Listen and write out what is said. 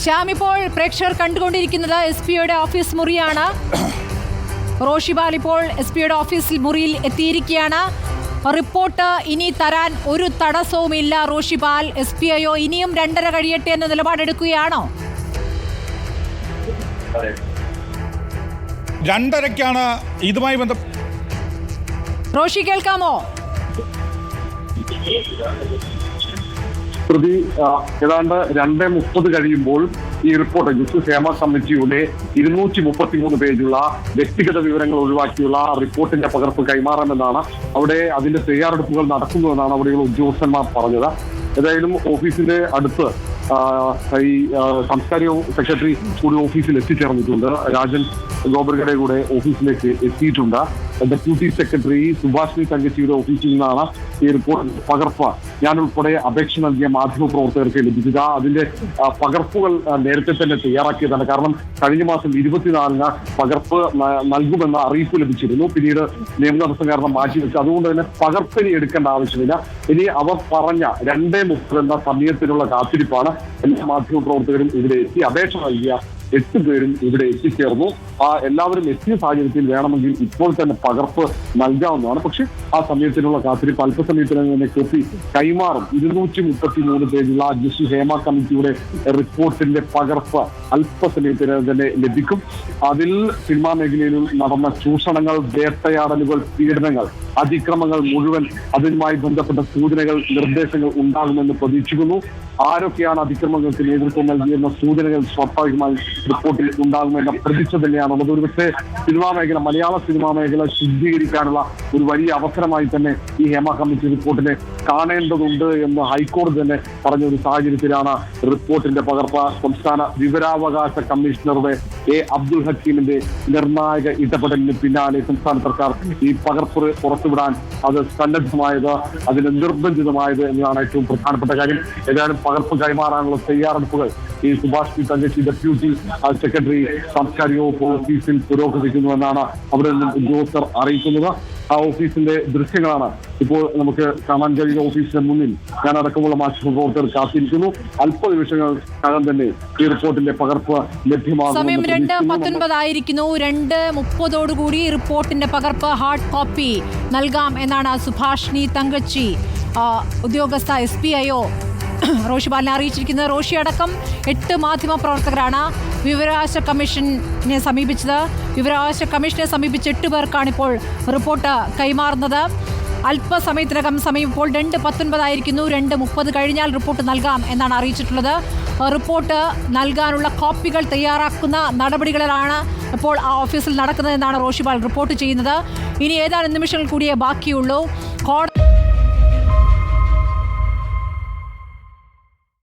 ശ്യാം, ഇപ്പോൾ പ്രേക്ഷകർ കണ്ടുകൊണ്ടിരിക്കുന്നത് SP-യുടെ ഓഫീസ് മുറിയാണ്. റോഷിപാൽ ഇപ്പോൾ SP-യുടെ ഓഫീസിൽ മുറിയിൽ എത്തിയിരിക്കുകയാണ്. റിപ്പോർട്ട് ഇനി തരാൻ ഒരു തടസ്സവുമില്ല റോഷിപാൽ. SP-യോ ഇനിയും 2:30 കഴിയട്ടെ എന്ന നിലപാടെടുക്കുകയാണോ? 2:30-ക്കാണ് ഇതുമായി ബന്ധം. റോഷി, കേൾക്കാമോ? പ്രതി ഏതാണ്ട് 2:30 കഴിയുമ്പോൾ ഈ റിപ്പോർട്ട് ജസ്റ്റിസ് ഹേമ കമ്മിറ്റിയുടെ 233 പേജുള്ള വ്യക്തിഗത വിവരങ്ങൾ ഒഴിവാക്കിയുള്ള റിപ്പോർട്ടിന്റെ പകർപ്പ് കൈമാറാമെന്നാണ്, അവിടെ അതിന്റെ തയ്യാറെടുപ്പുകൾ നടക്കുന്നുവെന്നാണ് അവിടെയുള്ള ഉദ്യോഗസ്ഥന്മാർ പറഞ്ഞത്. ഏതായാലും ഓഫീസിന്റെ അടുത്ത് ഈ സാംസ്കാരിക സെക്രട്ടറി കൂടി ഓഫീസിൽ എത്തിച്ചേർന്നിട്ടുണ്ട്. രാജൻ ഗോപർഗയുടെ കൂടെ ഓഫീസിലേക്ക് എത്തിയിട്ടുണ്ട്. ഡെപ്യൂട്ടി സെക്രട്ടറി സുഭാഷിണി തങ്കച്ചിയുടെ ഓഫീസിൽ നിന്നാണ് ഈ റിപ്പോർട്ട് പകർപ്പ് ഞാൻ ഉൾപ്പെടെ അപേക്ഷ നൽകിയ മാധ്യമ പ്രവർത്തകർക്ക് ലഭിക്കുക. അതിന്റെ പകർപ്പുകൾ നേരത്തെ തന്നെ തയ്യാറാക്കിയതാണ്. കാരണം കഴിഞ്ഞ മാസം 24-ന് പകർപ്പ് നൽകുമെന്ന അറിയിപ്പ് ലഭിച്ചിരുന്നു. പിന്നീട് നിയമ തടസ്സം കാരണം മാറ്റിവെച്ചു. അതുകൊണ്ട് തന്നെ പകർപ്പിനി എടുക്കേണ്ട ആവശ്യമില്ല. ഇനി അവർ പറഞ്ഞ 2:30 എന്ന സമയത്തിനുള്ള കാത്തിരിപ്പാണ്. എല്ലാ മാധ്യമ പ്രവർത്തകരും ഇവിടെ എത്തി അപേക്ഷ നൽകിയ 8 പേരും ഇവിടെ എത്തിച്ചേർന്നു. എല്ലാവരും എത്തിയ സാഹചര്യത്തിൽ വേണമെങ്കിൽ ഇപ്പോൾ തന്നെ പകർപ്പ് നൽകാവുന്നതാണ്. പക്ഷെ ആ സമയത്തിനുള്ള കാത്തിരിപ്പ് അല്പസമയത്തിനകം തന്നെ കോപ്പി കൈമാറും. 233 പേജുള്ള ജസ്റ്റിസ് ഹേമ കമ്മിറ്റിയുടെ റിപ്പോർട്ടിന്റെ പകർപ്പ് അല്പസമയത്തിനകം തന്നെ ലഭിക്കും. അതിൽ സിനിമാ മേഖലയിൽ നടന്ന ചൂഷണങ്ങൾ, വേട്ടയാടലുകൾ, പീഡനങ്ങൾ, അതിക്രമങ്ങൾ മുഴുവൻ അതുമായി ബന്ധപ്പെട്ട സൂചനകൾ, നിർദ്ദേശങ്ങൾ ഉണ്ടാകുമെന്ന് പ്രതീക്ഷിക്കുന്നു. ആരൊക്കെയാണ് അതിക്രമങ്ങൾക്ക് നേതൃത്വം നൽകിയെന്ന സൂചനകൾ സ്വാഭാവികമായി റിപ്പോർട്ടിൽ ഉണ്ടാകുമെന്ന പ്രതീക്ഷ തന്നെയാണുള്ളത്. ഒരുപക്ഷെ സിനിമാ മേഖല, മലയാള സിനിമാ മേഖല ശുദ്ധീകരിക്കാനുള്ള ഒരു വലിയ അവസരമായി തന്നെ ഈ ഹേമ കമ്മിറ്റി റിപ്പോർട്ടിനെ കാണേണ്ടതുണ്ട് എന്ന് ഹൈക്കോടതി തന്നെ പറഞ്ഞ ഒരു സാഹചര്യത്തിലാണ് റിപ്പോർട്ടിന്റെ പകർപ്പ്. സംസ്ഥാന വിവരാവകാശ കമ്മീഷണറുടെ A. അബ്ദുൽ ഹക്കീമിന്റെ നിർണായക ഇടപെടലിന് പിന്നാലെ സംസ്ഥാന സർക്കാർ ഈ പകർപ്പ് പുറത്തുവിടാൻ അത് സന്നദ്ധമായത്, അതിന് നിർബന്ധിതമായത് എന്നതാണ് ഏറ്റവും പ്രധാനപ്പെട്ട കാര്യം. ഏതായാലും പകർപ്പ് കൈമാറാനുള്ള തയ്യാറെടുപ്പുകൾ ഈ സുഭാഷ് തങ്കച്ചി ഡെപ്യൂട്ടി സെക്രട്ടറി സാംസ്കാരിക വകുപ്പ് ഓഫീസിൽ പുരോഗമിക്കുന്നുവെന്നാണ് അവിടെ നിന്നും ഉദ്യോഗസ്ഥർ അറിയിക്കുന്നത്. ആ ഓഫീസിന്റെ ദൃശ്യങ്ങളാണ് ഇപ്പോൾ നമുക്ക് കാണാൻ കഴിയുന്ന. ഓഫീസിന് മുന്നിൽ ഞാൻ അടക്കമുള്ള മാധ്യമ പ്രവർത്തകർ കാത്തിരിക്കുന്നു. അല്പനിമിഷങ്ങൾക്കകം തന്നെ ഈ റിപ്പോർട്ടിന്റെ പകർപ്പ് ലഭ്യമാകും. സമയം 2:19 ആയിരിക്കുന്നു. 2:30 റിപ്പോർട്ടിന്റെ പകർപ്പ് ഹാർഡ് കോപ്പി നൽകാം എന്നാണ് സുഭാഷിണി തങ്കച്ചി ഉദ്യോഗസ്ഥ SP-യോ റോഷിപാലിനെ അറിയിച്ചിരിക്കുന്നത്. റോഷി അടക്കം 8 മാധ്യമ പ്രവർത്തകരാണ് വിവരാവകാശ കമ്മീഷനെ സമീപിച്ചത്. വിവരാവകാശ കമ്മീഷനെ സമീപിച്ച് 8 പേർക്കാണ് ഇപ്പോൾ റിപ്പോർട്ട് കൈമാറുന്നത്. അല്പസമയത്തിനകം സമയം ഇപ്പോൾ 2:19 ആയിരിക്കുന്നു. 2:30 കഴിഞ്ഞാൽ റിപ്പോർട്ട് നൽകാം എന്നാണ് അറിയിച്ചിട്ടുള്ളത്. റിപ്പോർട്ട് നൽകാനുള്ള കോപ്പികൾ തയ്യാറാക്കുന്ന നടപടികളിലാണ് ഇപ്പോൾ ആ ഓഫീസിൽ നടക്കുന്നതെന്നാണ് റോഷിപാൽ റിപ്പോർട്ട് ചെയ്യുന്നത്. ഇനി ഏതാനും നിമിഷങ്ങൾ കൂടിയേ ബാക്കിയുള്ളൂ.